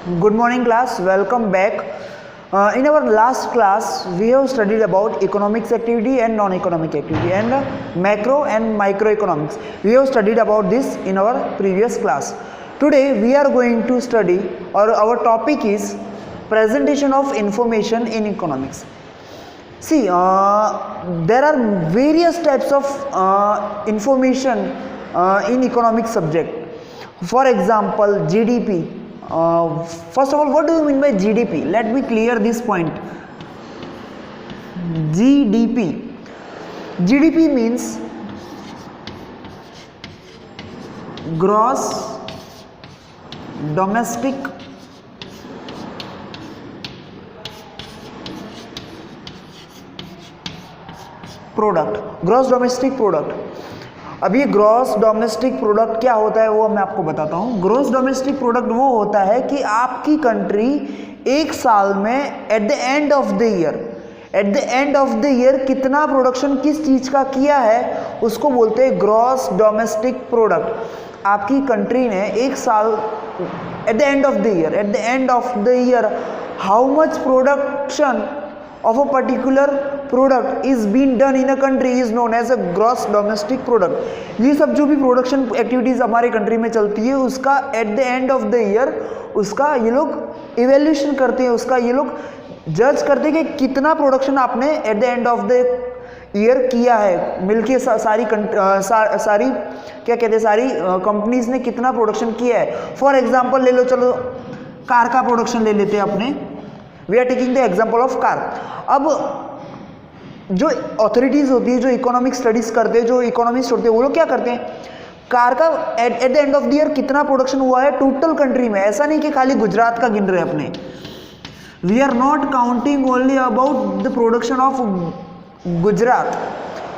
Good morning class, welcome back. In our last class, we have studied about economics activity and non-economic activity and macro and microeconomics. We have studied about this in our previous class. Today we are going to study, or our topic is presentation of information in economics. See, there are various types of information in economic subject. For example, GDP. First of all, what do you mean by GDP? Let me clear this point. GDP. GDP means gross domestic product. Gross domestic product. अब ये gross domestic product क्या होता है वो मैं आपको बताता हूँ. ग्रॉस डोमेस्टिक प्रोडक्ट वो होता है कि आपकी कंट्री एक साल में at the end of the year कितना प्रोडक्शन किस चीज़ का किया है उसको बोलते हैं ग्रॉस डोमेस्टिक प्रोडक्ट. आपकी कंट्री ने एक साल at the end of the year how much production of a particular product is being done in a country is known as a gross domestic product. ये सब जो भी प्रोडक्शन एक्टिविटीज हमारे country में चलती है उसका at the end of the year उसका ये लोग इवेल्यूशन करते हैं, उसका ये लोग जज करते हैं कि कितना प्रोडक्शन आपने at the end of the year किया है. मिलके सारी क्या कहते हैं सारी कंपनीज ने कितना प्रोडक्शन किया है. फॉर एग्जाम्पल ले लो, चलो कार का प्रोडक्शन ले लेते हैं अपने. We are taking the example of car. अब जो अथॉरिटीज होती है, जो इकोनॉमिक स्टडीज करते हैं, जो इकोनॉमिस्ट होते हैं, वो लोग क्या करते हैं, कार का at the end of the year कितना प्रोडक्शन हुआ है टोटल कंट्री में. ऐसा नहीं कि खाली गुजरात का गिन रहे अपने. We are not counting only about the production of Gujarat.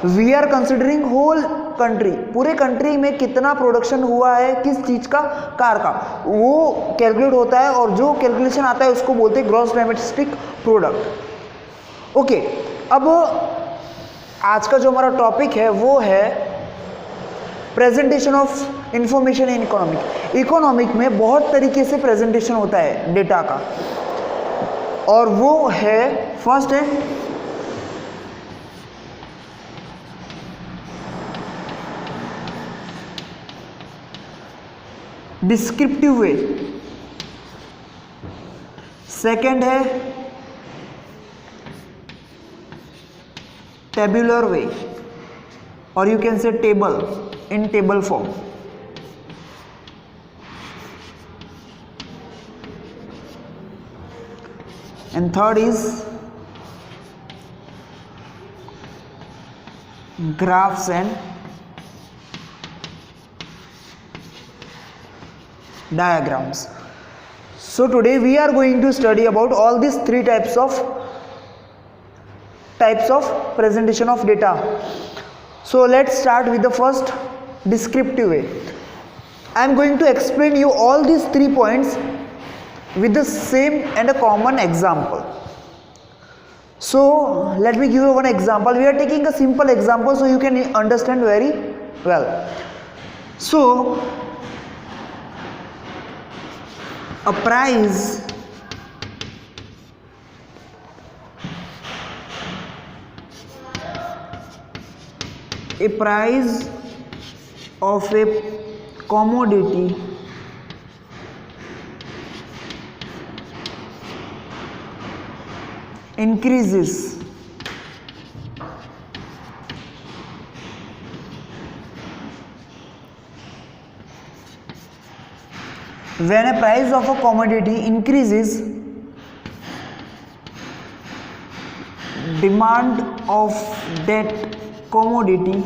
We are considering whole country. पूरे कंट्री में कितना प्रोडक्शन हुआ है किस चीज का, कार का, वो कैलकुलेट होता है और जो कैलकुलेशन आता है उसको बोलते हैं ग्रॉस डोमेस्टिक प्रोडक्ट. ओके, अब आज का जो हमारा टॉपिक है वो है presentation of information in economic. Economic में बहुत तरीके से प्रेजेंटेशन होता है डेटा का, और वो है फर्स्ट है डिस्क्रिप्टिव वे, सेकंड है टेबुलर वे, और you can say table in table form. And third is graphs and diagrams. So today we are going to study about all these three types of presentation of data. So let's start with the first, descriptive way. I am going to explain you all these 3 points with the same and a common example. So let me give you one example. We are taking a simple example so you can understand very well. So a price of a commodity increases when a price of a commodity increases, demand of that commodity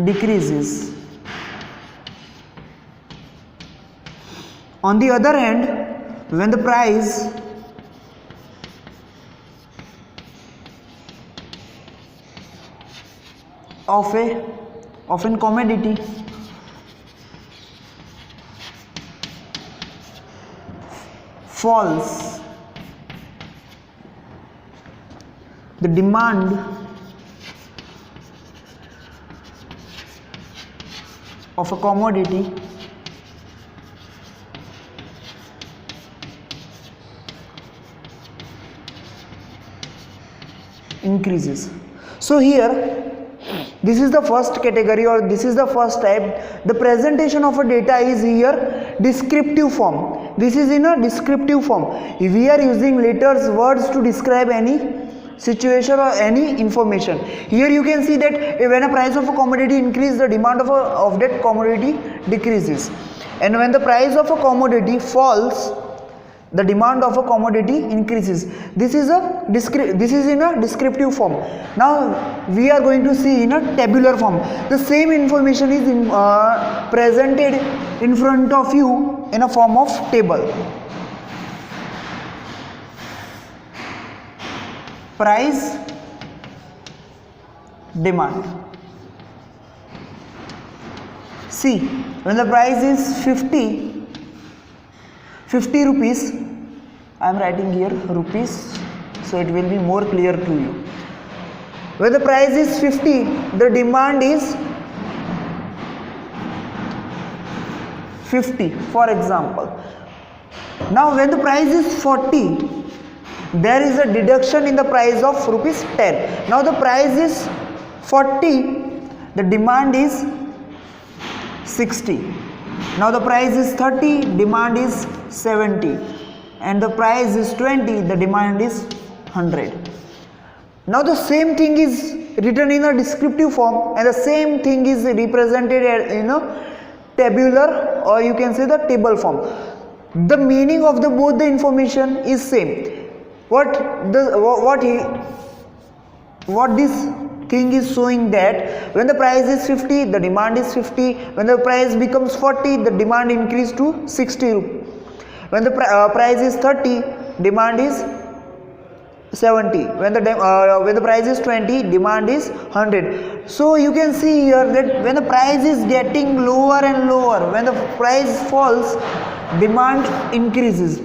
decreases. On the other hand, when the price of a commodity falls, the demand of a commodity increases. So here this is the first category, or this is the first type. The presentation of a data is here descriptive form. This is in a descriptive form. We are using letters, words to describe any situation or any information. Here you can see that when a price of a commodity increases, the demand of that commodity decreases, and when the price of a commodity falls, the demand of a commodity increases. This is in a descriptive form. Now we are going to see in a tabular form. The same information is presented in front of you in a form of table. Price, demand. See, when the price is 50 rupees, I am writing here rupees so it will be more clear to you. When the price is 50, the demand is 50, for example. Now when the price is 40, there is a deduction in the price of rupees 10. Now the price is 40, the demand is 60. Now the price is 30, demand is 70, and the price is 20, the demand is 100. Now the same thing is written in a descriptive form, and the same thing is represented in a tabular, or you can say the table form. The meaning of both the information is same. What this thing is showing, that when the price is 50, the demand is 50. When the price becomes 40, the demand increase to 60. When the price is 30, demand is 70. When the price is 20, demand is 100. So you can see here that when the price is getting lower and lower, when the price falls, demand increases.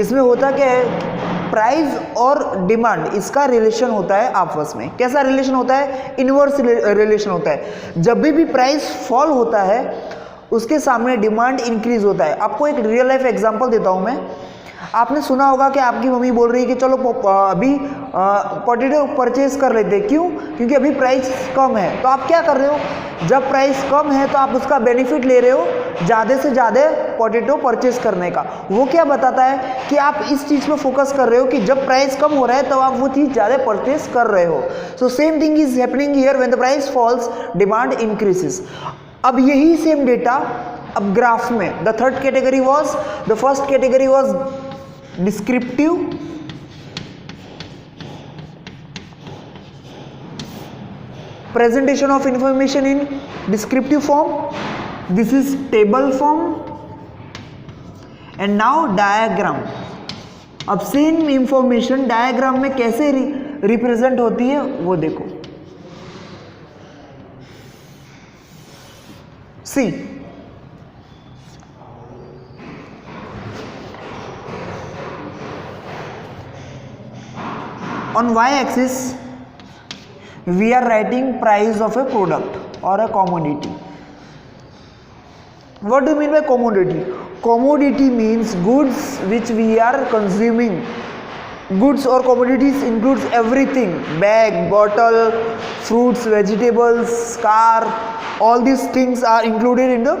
इसमें होता क्या है, price और demand इसका relation होता है आपस में. कैसा रिलेशन होता है? इनवर्स रिलेशन होता है. जब भी प्राइस फॉल होता है उसके सामने डिमांड इंक्रीज होता है. आपको एक रियल लाइफ एग्जांपल देता हूं मैं. आपने सुना होगा कि आपकी मम्मी बोल रही है कि चलो अभी पोटैटो परचेज कर लेते. क्यों? क्योंकि अभी प्राइस कम है. तो आप क्या कर रहे हो? जब प्राइस कम है तो आप उसका बेनिफिट ले रहे हो ज़्यादा से ज़्यादा पोटैटो परचेज करने का. वो क्या बताता है कि आप इस चीज़ पे फोकस कर रहे हो कि जब प्राइस कम हो रहा है तब आप वो चीज़ ज़्यादा परचेज कर रहे हो. So same thing is happening here. When the price falls, demand increases. अब यही सेम डेटा अब ग्राफ में, the third category was, the first category was descriptive, presentation of information in descriptive form. This is table form, and now diagram. अब same information diagram में कैसे represent होती है वो देखो. सी, on y-axis we are writing price of a product or a commodity. What do you mean by commodity? Commodity means goods which we are consuming. Goods or commodities includes everything: bag, bottle, fruits, vegetables, car. All these things are included in the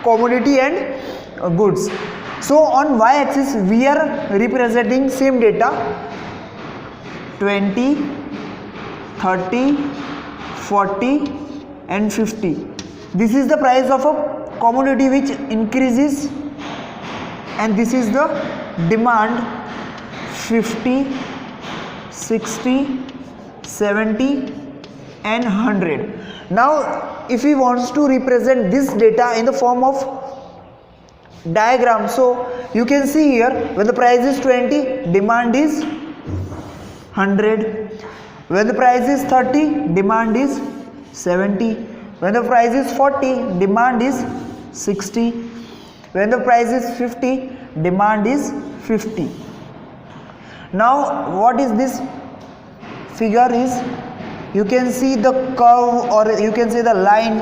commodity and goods. So on y-axis we are representing same data: 20, 30, 40 and 50. This is the price of a commodity which increases, and this is the demand: 50, 60, 70 and 100. Now if we want to represent this data in the form of diagram, so you can see here when the price is 20, demand is 100. When the price is 30, demand is 70. When the price is 40, demand is 60. When the price is 50, demand is 50. Now what is this figure is, you can see the curve, or you can say the line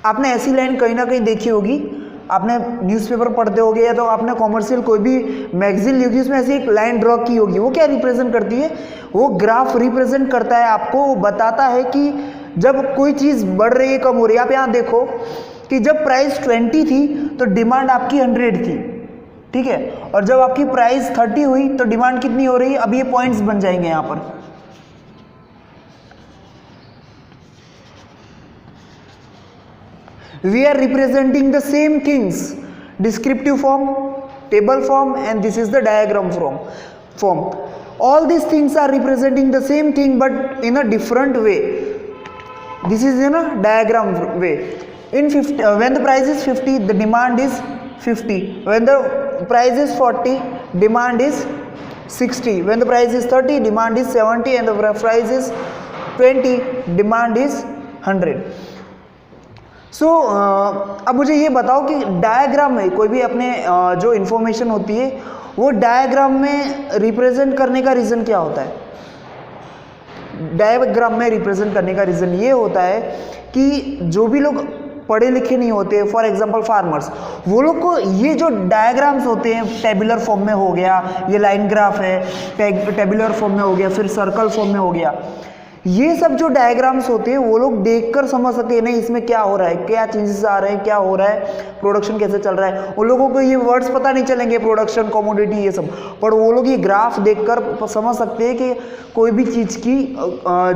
आपने ऐसी line कहीं ना कहीं देखी होगी, आपने newspaper पढ़ते होगे या तो आपने कॉमर्शियल कोई भी मैगजीन ली होगी, उसमें ऐसी एक लाइन ड्रॉ की होगी। वो क्या रिप्रेजेंट करती है? वो ग्राफ रिप्रेजेंट करता है आपको, वो बताता है कि जब कोई चीज़ बढ़ रही है कम हो रही है। आप यहाँ देखो कि जब प्राइस 20 थी तो डिमांड आपकी 100 थी, ठीक है, और जब आपकी प्राइस 30 हुई तो डिमांड कितनी हो रही है? अब ये पॉइंट्स बन जाएंगे यहाँ पर। We are representing the same things, descriptive form, table form, and this is the diagram form. All these things are representing the same thing but in a different way. This is in a diagram way. In 50, when the price is 50, the demand is 50. When the price is 40, demand is 60. When the price is 30, demand is 70, and the price is 20, demand is 100. सो अब मुझे ये बताओ कि diagram में कोई भी अपने जो इन्फॉर्मेशन होती है वो डायग्राम में रिप्रेजेंट करने का रीज़न क्या होता है? डायग्राम में रिप्रेजेंट करने का रीज़न ये होता है कि जो भी लोग पढ़े लिखे नहीं होते, फॉर एग्जांपल फार्मर्स, वो लोग को ये जो डायग्राम्स होते हैं, टेबुलर फॉर्म में हो गया, ये लाइन ग्राफ है, टेबुलर फॉर्म में हो गया, फिर सर्कल फॉर्म में हो गया, ये सब जो डायग्राम्स होते हैं वो लोग देखकर समझ सकते हैं नहीं इसमें क्या हो रहा है, क्या चेंजेस आ रहे हैं, क्या हो रहा है, प्रोडक्शन कैसे चल रहा है। उन लोगों को ये वर्ड्स पता नहीं चलेंगे, प्रोडक्शन, कमोडिटी, ये सब, पर वो लोग ये ग्राफ देखकर समझ सकते हैं कि कोई भी चीज़ की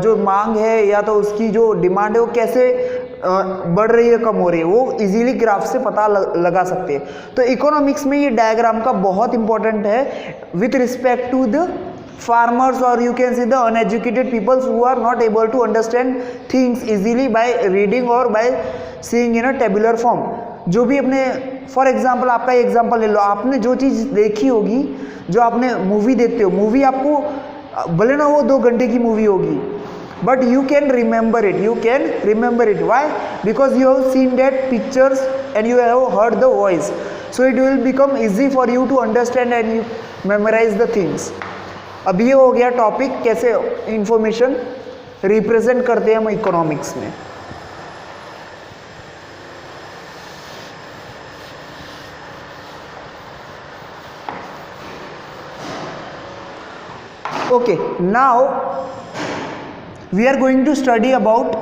जो मांग है या तो उसकी जो डिमांड है वो कैसे बढ़ रही है, कम हो रही है, वो इजीली ग्राफ से पता लगा सकते हैं। तो इकोनॉमिक्स में ये डायग्राम का बहुत इंपॉर्टेंट है with respect to the farmers, or you can see the uneducated people who are not able to understand things easily by reading or by seeing in a tabular form. जो भी अपने, for example आपका example ले लो, आपने जो चीज़ देखी होगी, जो आपने मूवी देखते हो, मूवी आपको भले ना वो 2 घंटे की मूवी होगी, but you can remember it, you can remember it. Why? Because you have seen that pictures and you have heard the voice, so it will become easy for you to understand and you memorize the things. अब ये हो गया topic कैसे information represent करते हैं हम economics में। Okay, now we are going to study about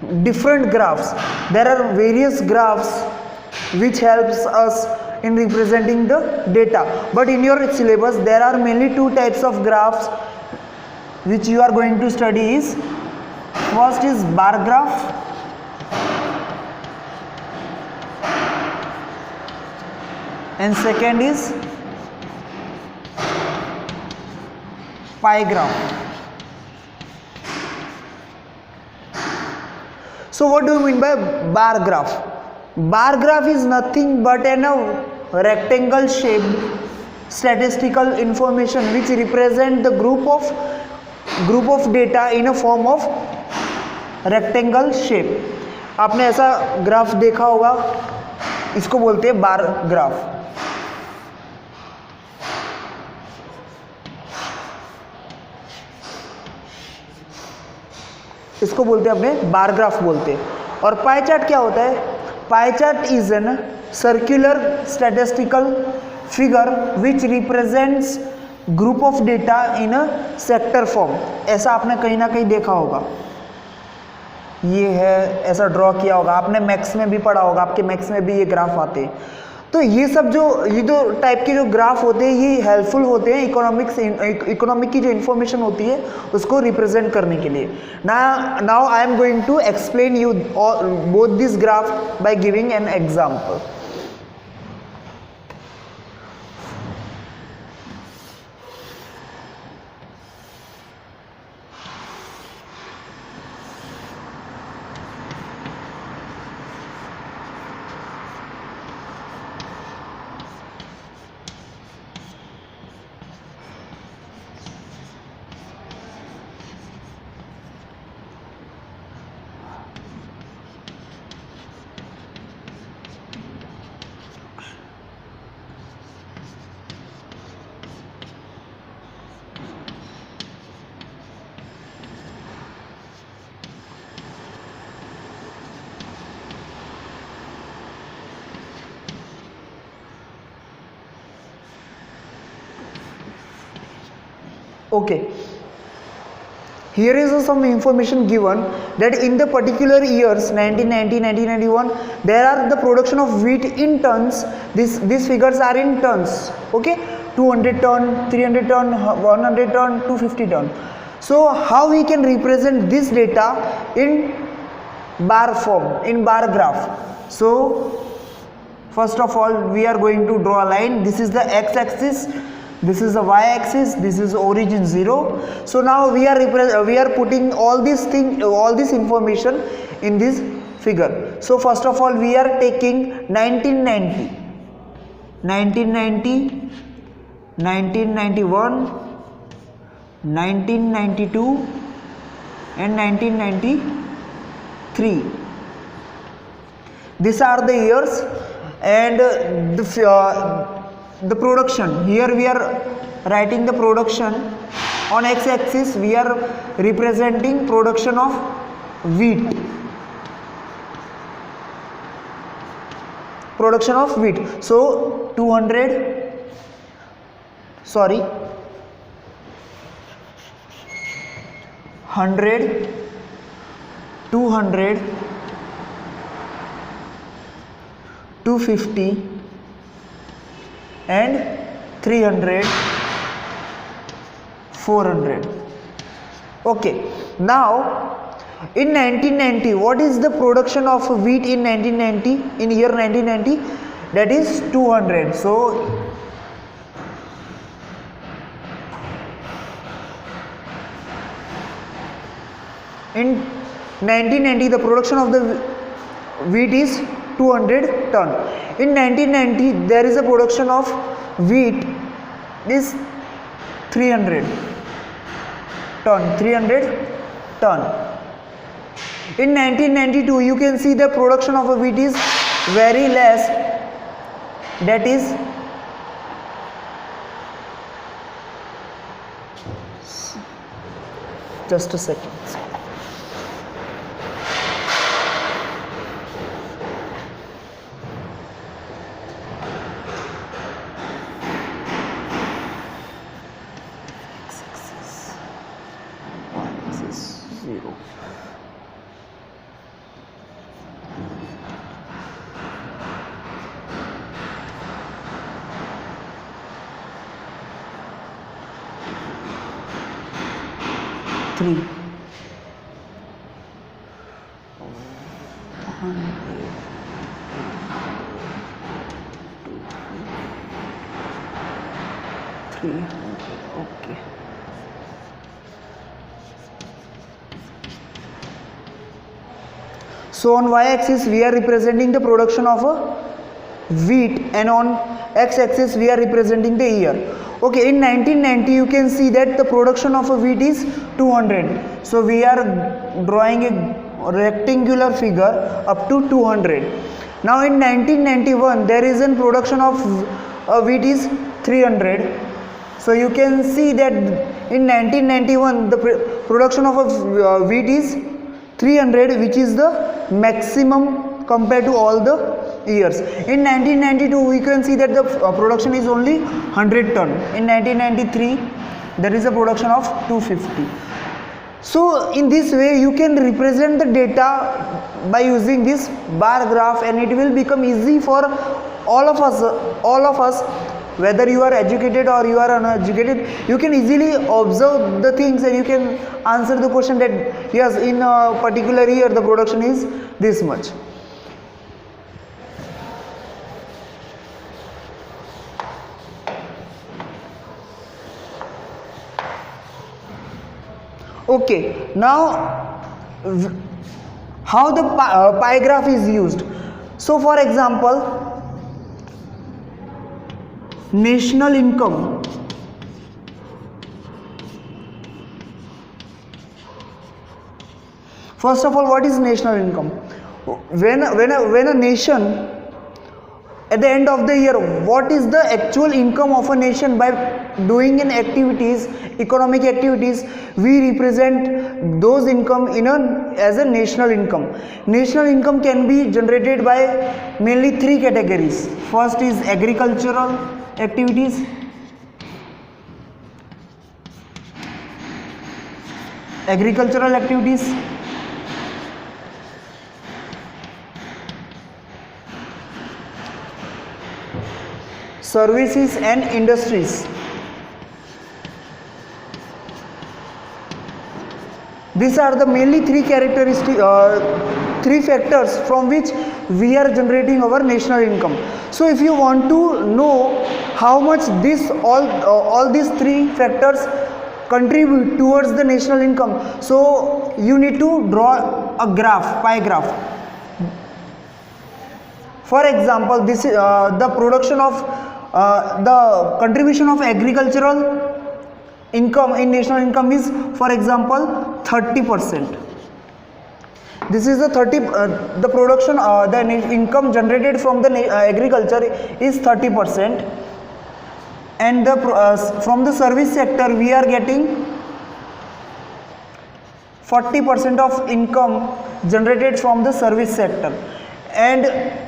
different graphs. There are various graphs which helps us in representing the data, but in your syllabus there are mainly 2 types of graphs which you are going to study. Is first is bar graph and second is pie graph. So what do you mean by bar graph? Bar graph is nothing but a rectangle shaped statistical information which represent the group of data in a form of rectangle shape. आपने ऐसा graph देखा होगा, इसको बोलते हैं bar graph. इसको बोलते हैं अपने बार ग्राफ बोलते हैं. और पाई चार्ट क्या होता है? Pie chart is an circular statistical figure which represents group of data in a sector form. ऐसा आपने कहीं ना कहीं देखा होगा, ये है, ऐसा ड्रॉ किया होगा, आपने मैथ्स में भी पढ़ा होगा, आपके मैथ्स में भी ये ग्राफ आते हैं. तो ये सब जो ये दो टाइप के जो ग्राफ होते हैं ये हेल्पफुल होते हैं इकोनॉमिक की जो इन्फॉर्मेशन होती है उसको रिप्रेजेंट करने के लिए. Now I am going to explain you both this graph by giving an example. Okay, here is some information given that in the particular years 1990, 1991, there are the production of wheat in tons. These figures are in tons. Okay, 200 ton, 300 ton, 100 ton, 250 ton. So how we can represent this data in bar form, in bar graph? So first of all, we are going to draw a line. This is the x-axis, this is the y-axis, this is origin 0. So now we are putting all this information in this figure. So first of all, we are taking 1990, 1991, 1992 and 1993. These are the years, and the production, here we are writing the production. On x-axis we are representing production of wheat, so 100, 200, 250 and 300, 400. Okay, now in 1990, what is the production of wheat in 1990, in year 1990? That is 200. So in 1990 the production of the wheat is 200 ton. In 1990 there is a production of wheat is 300 ton. In 1992 you can see the production of a wheat is very less, that is just a second. Zero. Three. 300. Okay. So on y-axis we are representing the production of a wheat, and on x-axis we are representing the year. Okay, in 1990 you can see that the production of a wheat is 200. So we are drawing a rectangular figure up to 200. Now in 1991 there is a production of wheat is 300. So you can see that in 1991 the production of a wheat is 300, which is the maximum compared to all the years. In 1992 we can see that the production is only 100 ton. In 1993 there is a production of 250. So in this way you can represent the data by using this bar graph, and it will become easy for all of us, whether you are educated or you are uneducated. You can easily observe the things and you can answer the question that yes, in a particular year the production is this much. Okay, now how the pie graph is used. So for example, national income. First of all, what is national income? When a nation, at the end of the year, what is the actual income of a nation by doing in activities, economic activities, we represent those income as a national income. National income can be generated by mainly three categories. First is agricultural activities, agricultural activities, services and industries. These are the mainly three factors from which we are generating our national income. So if you want to know how much all these three factors contribute towards the national income, so you need to draw a graph, pie graph. For example, this is the production of the contribution of agricultural income in national income is, for example, 30%. This is the production, the income generated from the agriculture is 30%, and from the service sector we are getting 40% of income generated from the service sector, and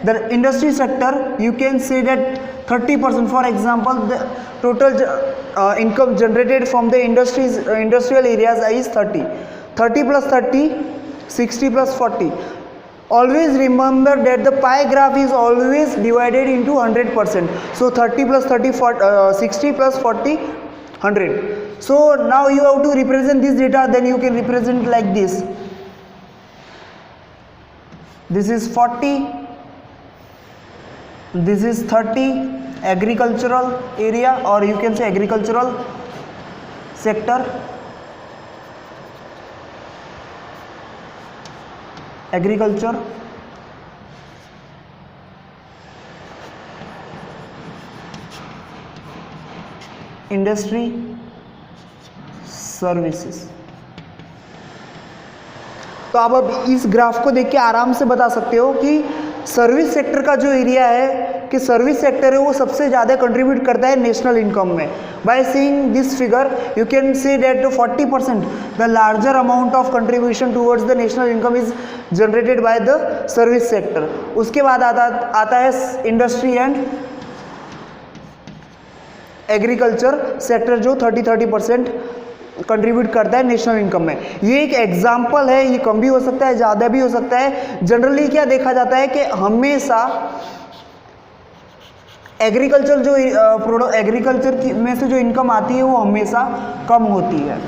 the industry sector you can say that 30%. For example, the total income generated from the industrial areas is 30 plus 30, 60 plus 40. Always remember that the pie graph is always divided into 100%. So 30 plus 30, 60 plus 40, 100. So now you have to represent this data, then you can represent like this. This is 40, this is 30 agricultural area, or you can say agricultural sector, agriculture, industry, services. तो आप अब इस graph को देख के आराम से बता सकते हो कि सर्विस सेक्टर का जो एरिया है, कि सर्विस सेक्टर है वो सबसे ज़्यादा कंट्रीब्यूट करता है नेशनल इनकम में. By seeing this figure you can say that 40% the larger amount of contribution towards the national income is generated by the service sector. उसके बाद आता है इंडस्ट्री एंड एग्रीकल्चर सेक्टर जो 30% कंट्रीब्यूट करता है नेशनल इनकम में. ये एक एग्जाम्पल है, ये कम भी हो सकता है, ज़्यादा भी हो सकता है. जनरली क्या देखा जाता है कि हमेशा एग्रीकल्चर जो एग्रीकल्चर में से जो इनकम आती है वो हमेशा कम होती है.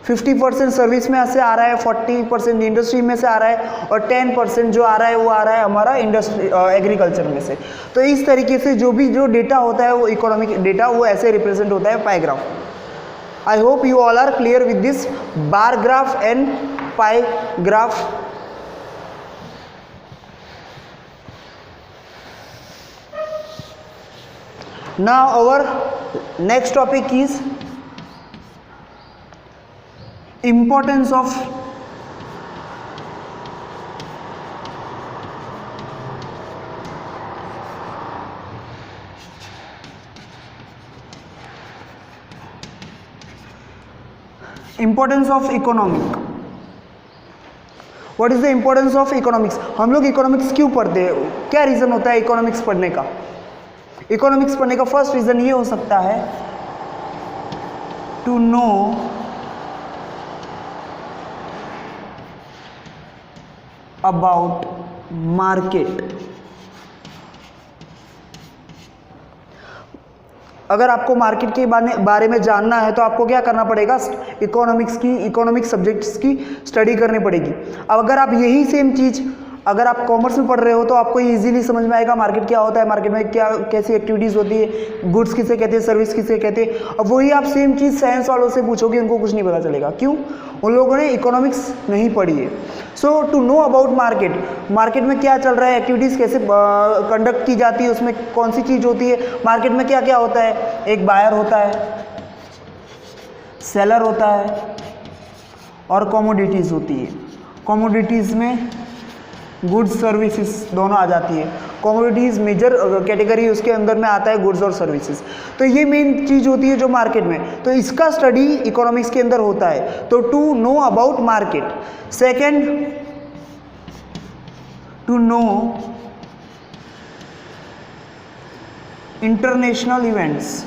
फिफ्टी 50% सर्विस में से आ रहा है, 40% इंडस्ट्री में से आ रहा है, और 10% जो आ रहा है वो आ रहा है हमारा इंडस्ट्री एग्रीकल्चर में से. तो इस तरीके से जो डेटा होता है वो इकोनॉमिक डेटा वो ऐसे रिप्रेजेंट होता है pie graph. I hope you all are clear with this bar graph and pie graph. Now our next topic is importance of economic. What is the importance of economics? हम लोग economics क्यों पढ़ते हैं? क्या reason होता है economics पढ़ने का? इकोनॉमिक्स पढ़ने का फर्स्ट रीजन ये हो सकता है टू नो अबाउट मार्केट. अगर आपको मार्केट के बारे में जानना है तो आपको क्या करना पड़ेगा? इकोनॉमिक सब्जेक्ट्स की स्टडी करनी पड़ेगी. अब अगर आप यही सेम चीज अगर आप कॉमर्स में पढ़ रहे हो तो आपको इजीली समझ में आएगा मार्केट क्या होता है, मार्केट में क्या कैसी एक्टिविटीज़ होती है, गुड्स किसे कहते हैं, सर्विस किसे कहते हैं. अब वही आप सेम चीज़ साइंस वालों से पूछोगे, उनको कुछ नहीं पता चलेगा. क्यों? उन लोगों ने इकोनॉमिक्स नहीं पढ़ी है. सो टू नो अबाउट मार्केट में क्या चल रहा है, एक्टिविटीज़ कैसे कंडक्ट की जाती है, उसमें कौन सी चीज़ होती है, मार्केट में क्या क्या होता है. एक बायर होता है, सेलर होता है, और कमोडिटीज़ होती है. कमोडिटीज़ में गुड्स सर्विसेज दोनों आ जाती है. कमोडिटीज़ मेजर कैटेगरी उसके अंदर में आता है गुड्स और सर्विसेज. तो ये मेन चीज़ होती है जो मार्केट में, तो इसका स्टडी इकोनॉमिक्स के अंदर होता है. तो to know about market. Second, to know international events,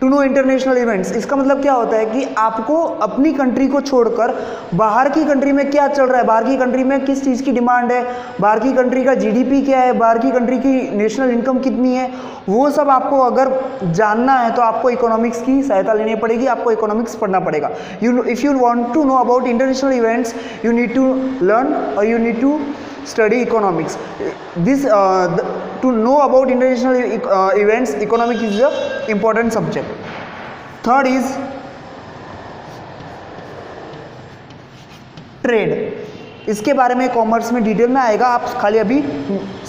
to know international events. इसका मतलब क्या होता है कि आपको अपनी कंट्री को छोड़कर बाहर की कंट्री में क्या चल रहा है, बाहर की कंट्री में किस चीज़ की डिमांड है, बाहर की कंट्री का जीडीपी क्या है, बाहर की कंट्री की नेशनल इनकम कितनी है, वो सब आपको अगर जानना है तो आपको इकोनॉमिक्स की सहायता लेनी पड़ेगी, आपको इकोनॉमिक्स पढ़ना पड़ेगा। If you want to know about international events you need to learn और you need to study economics. This to know about international events, economics is a important subject. Third is trade. इसके बारे में commerce में detail में आएगा, आप खाली अभी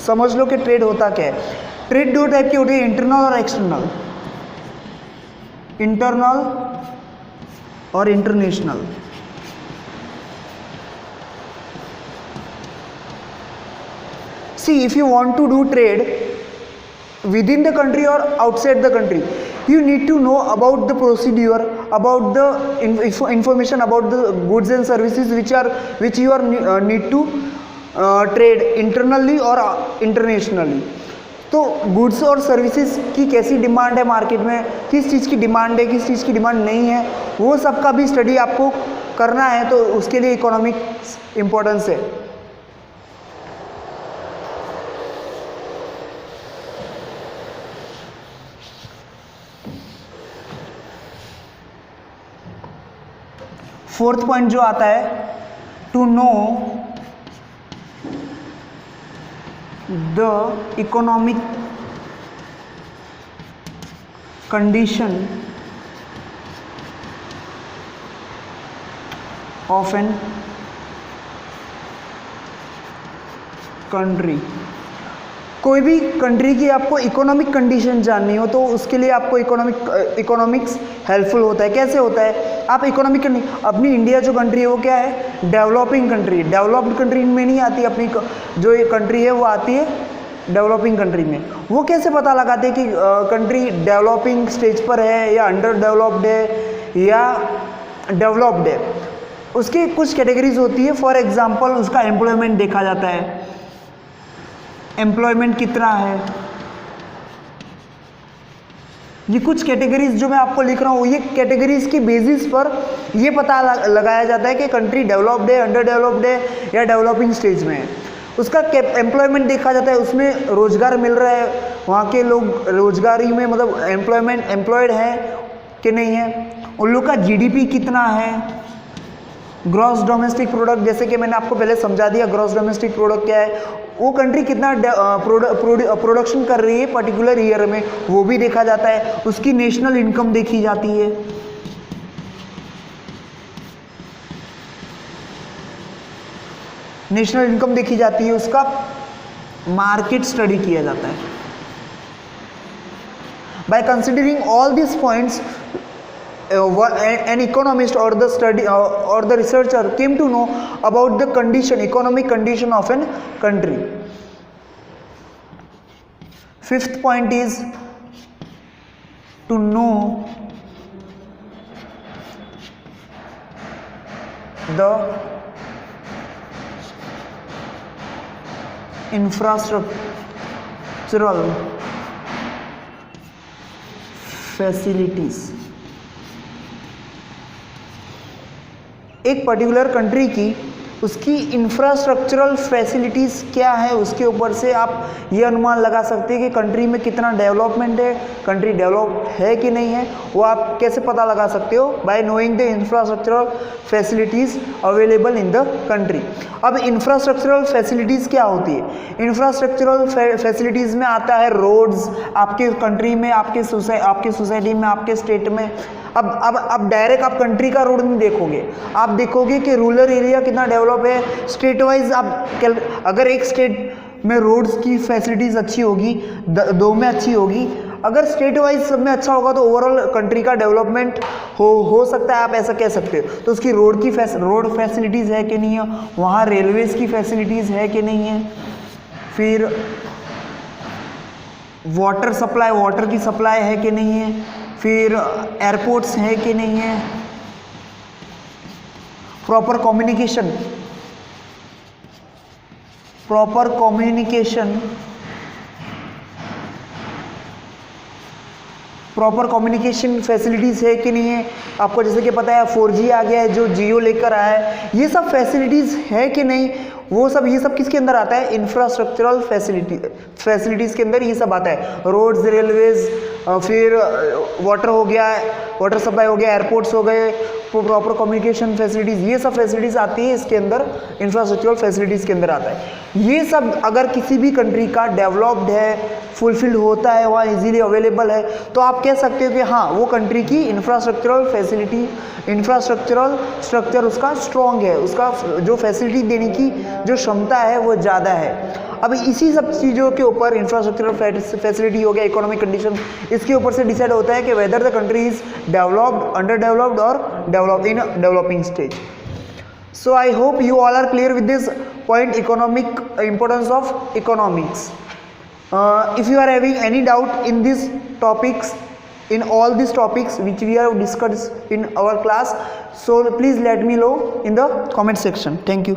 समझ लो कि ट्रेड होता क्या है। ट्रेड दो टाइप की होती है, इंटरनल और एक्सटर्नल, इंटरनल और international. See, if you want to do trade within the country or outside the country, you need to know about the procedure, about the information about the goods and services which you are need to trade internally or internationally. तो goods और services की कैसी demand है market में, किस चीज़ की demand है, किस चीज़ की डिमांड नहीं है, वो सब का भी स्टडी आपको करना है, तो उसके लिए इकोनॉमिक्स इम्पोर्टेंस है। फोर्थ पॉइंट जो आता है, to know the economic condition of an country. कोई भी कंट्री की आपको इकोनॉमिक कंडीशन जाननी हो तो उसके लिए आपको इकोनॉमिक्स हेल्पफुल होता है। कैसे होता है, आप इकोनॉमिक अपनी इंडिया जो कंट्री है वो क्या है, डेवलपिंग कंट्री। डेवलप्ड कंट्री में नहीं आती, अपनी जो ये कंट्री है वो आती है डेवलपिंग कंट्री में। वो कैसे पता लगाते हैं कि कंट्री डेवलपिंग स्टेज पर है या अंडर डेवलप्ड है या डेवलप्ड है। उसकी कुछ कैटेगरीज होती है। फॉर एग्जांपल उसका एम्प्लॉयमेंट देखा जाता है, एम्प्लॉयमेंट कितना है। ये कुछ कैटेगरीज जो मैं आपको लिख रहा हूँ, ये कैटेगरीज की बेसिस पर ये पता लगाया जाता है कि कंट्री डेवलप्ड है, अंडर डेवलप्ड है या डेवलपिंग स्टेज में है। उसका एम्प्लॉयमेंट देखा जाता है, उसमें रोजगार मिल रहा है, वहाँ के लोग रोजगारी में मतलब एम्प्लॉयड है कि नहीं है, उन लोग का जीडीपी कितना है, ग्रॉस डोमेस्टिक प्रोडक्ट, जैसे कि मैंने आपको पहले समझा दिया ग्रॉस डोमेस्टिक प्रोडक्ट क्या है, वो कंट्री कितना प्रोडक्शन कर रही है पर्टिकुलर ईयर में, वो भी देखा जाता है। उसकी नेशनल इनकम देखी जाती है। नेशनल इनकम देखी जाती है, उसका मार्केट स्टडी किया जाता है। By considering all this points an economist or the study or the researcher came to know about the condition, economic condition of an country. Fifth point is to know the infrastructural facilities। एक particular country की उसकी infrastructural facilities क्या है, उसके ऊपर से आप ये अनुमान लगा सकते हैं कि कंट्री में कितना डेवलपमेंट है, कंट्री डेवलप है कि नहीं है। वो आप कैसे पता लगा सकते हो, bye knowing the infrastructural facilities available in the country. अब इंफ्रास्ट्रक्चरल फैसिलिटीज़ क्या होती है, इंफ्रास्ट्रक्चरल फैसिलिटीज़ में आता है रोड्स, आपके कंट्री में, आपके सोसाइटी में, आपके स्टेट में। अब डायरेक्ट आप कंट्री का रोड नहीं देखोगे, आप देखोगे कि रूरल एरिया कितना डेवलप है। स्टेट वाइज आप अगर एक स्टेट में रोड्स की फैसिलिटीज़ अच्छी होगी, दो में अच्छी होगी, अगर स्टेट वाइज सब में अच्छा होगा तो ओवरऑल कंट्री का डेवलपमेंट हो सकता है, आप ऐसा कह सकते हो। तो उसकी रोड फैसिलिटीज़ है कि नहीं है, वहाँ रेलवेज़ की फैसिलिटीज़ है कि नहीं है, फिर वाटर की सप्लाई है कि नहीं है, फिर एयरपोर्ट्स है कि नहीं है, proper communication proper communication facilities है कि नहीं है। आपको जैसे कि पता है 4G आ गया है जो जियो लेकर आया है, ये सब फैसिलिटीज़ है कि नहीं, वो सब ये सब किसके अंदर आता है, इंफ्रास्ट्रक्चरल फैसिलिटीज़ के अंदर ये सब आता है। रोड्स, रेलवेज, फिर वाटर हो गया, वाटर सप्लाई हो गया, एयरपोर्ट्स हो गए, प्रॉपर कम्युनिकेशन फैसिलिटीज़, ये सब फैसिलिटीज़ आती है इसके अंदर, इंफ्रास्ट्रक्चरल फैसिलिटीज़ के अंदर आता है। ये सब अगर किसी भी कंट्री का डेवलप्ड है, फुलफिल्ड होता है, वहाँ इजीली अवेलेबल है, तो आप कह सकते हो कि हाँ वो कंट्री की इंफ्रास्ट्रक्चरल स्ट्रक्चर उसका स्ट्रॉन्ग है, उसका जो फैसिलिटी देने की जो क्षमता है वो ज़्यादा है। अब इसी सब चीज़ों के ऊपर इंफ्रास्ट्रक्चरल फैसिलिटी हो गया, इकोनॉमिक कंडीशन, इसके ऊपर से डिसाइड होता है कि whether the country is developed, under developed और developed in developing stage. So I hope you all are clear with this point, economic importance of economics. If you are having any doubt in these topics, in all these topics which we have discussed in our class, so please let me know in the comment section. Thank you.